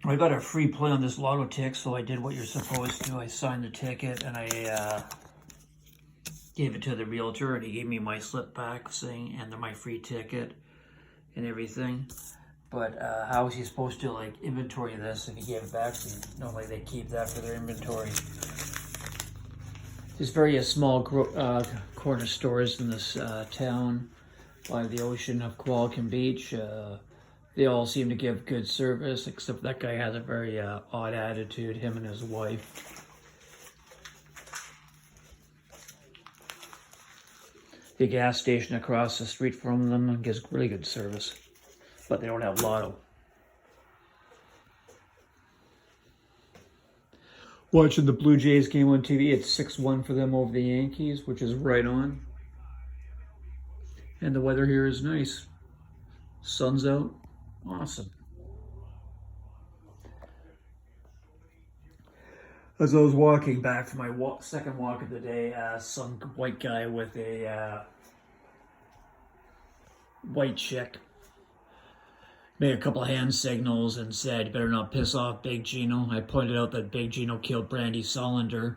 I got a free play on this Lotto ticket, so I did what you're supposed to. I signed the ticket and I gave it to the realtor, and he gave me my slip back saying, and my free ticket and everything. But how is he supposed to like inventory this if he gave it back to me? Normally they keep that for their inventory. There's various small corner stores in this town by the ocean of Qualicum Beach. They all seem to give good service, except that guy has a very odd attitude, him and his wife. The gas station across the street from them gives really good service, but they don't have Lotto. Watching the Blue Jays game on TV, it's 6-1 for them over the Yankees, which is right on. And the weather here is nice. Sun's out. Awesome. As I was walking back from my second walk of the day, some white guy with a white chick made a couple of hand signals and said, "You better not piss off Big Gino." I pointed out that Big Gino killed Brandy Solinder.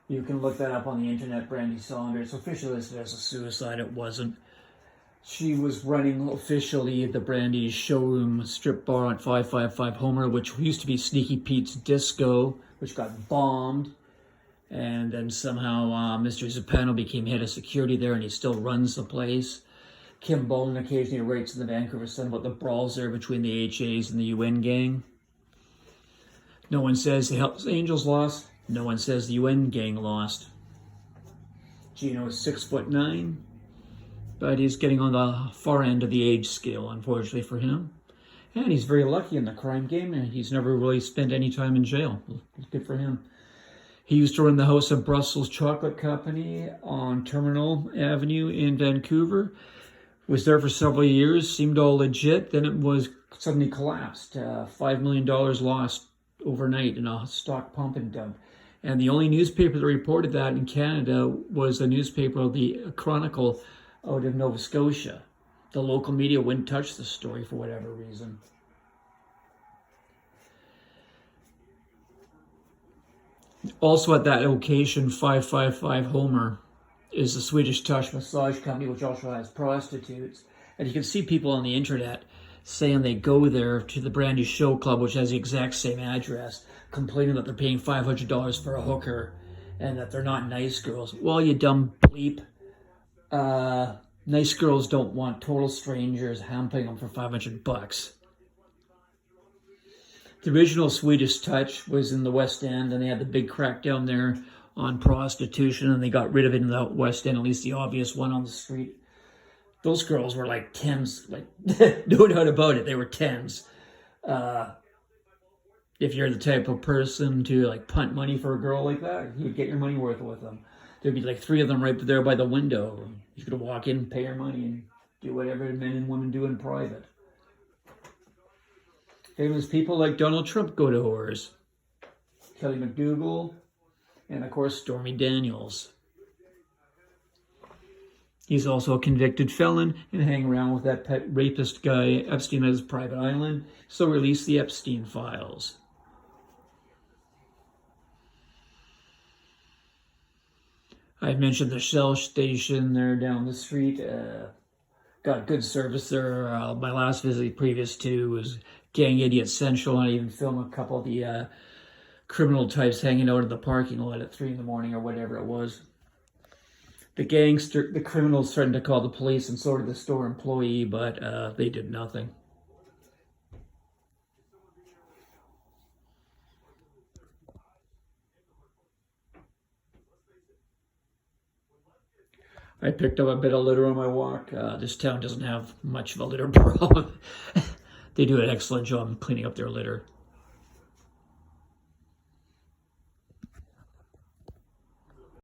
You can look that up on the internet, Brandy Solinder. It's officially listed as a suicide. It wasn't. She was running officially the Brandy's showroom strip bar on 555 Homer, which used to be Sneaky Pete's Disco, which got bombed. And then somehow Mr. Zappano became head of security there, and he still runs the place. Kim Bowlen occasionally writes in the Vancouver Sun about the brawls there between the HAs and the UN gang. No one says the Hells Angels lost. No one says the UN gang lost. Gino is 6'9". But he's getting on the far end of the age scale, unfortunately for him. And he's very lucky in the crime game, and he's never really spent any time in jail. Good for him. He used to run the House of Brussels Chocolate Company on Terminal Avenue in Vancouver. Was there for several years, seemed all legit. Then it was suddenly collapsed. $5 million lost overnight in a stock pump and dump. And the only newspaper that reported that in Canada was a newspaper, the Chronicle, out of Nova Scotia. The local media wouldn't touch the story for whatever reason. Also at that location, 555 Homer, is the Swedish Touch massage company, which also has prostitutes. And you can see people on the internet saying they go there to the Brandy Show Club, which has the exact same address, complaining that they're paying $500 for a hooker and that they're not nice girls. Well, you dumb bleep. Nice girls don't want total strangers hampering them for $500. The original Swedish Touch was in the West End, and they had the big crackdown there on prostitution, and they got rid of it in the West End, at least the obvious one on the street. Those girls were like 10s, like no doubt about it, they were 10s. If you're the type of person to like punt money for a girl like that, you'd get your money worth with them. There'd be like 3 of them right there by the window. You could walk in, pay your money, and do whatever men and women do in private. Famous people like Donald Trump go to whores. Kelly McDougal, and of course Stormy Daniels. He's also a convicted felon and hanging around with that pet rapist guy Epstein at his private island, so release the Epstein files. I mentioned the Shell station there down the street. Got good service there. My last visit previous to was Gang Idiot Central. I even filmed a couple of the criminal types hanging out in the parking lot at 3 in the morning or whatever it was. The criminals started to call the police, and so did the store employee, but they did nothing. I picked up a bit of litter on my walk. This town doesn't have much of a litter problem. They do an excellent job cleaning up their litter.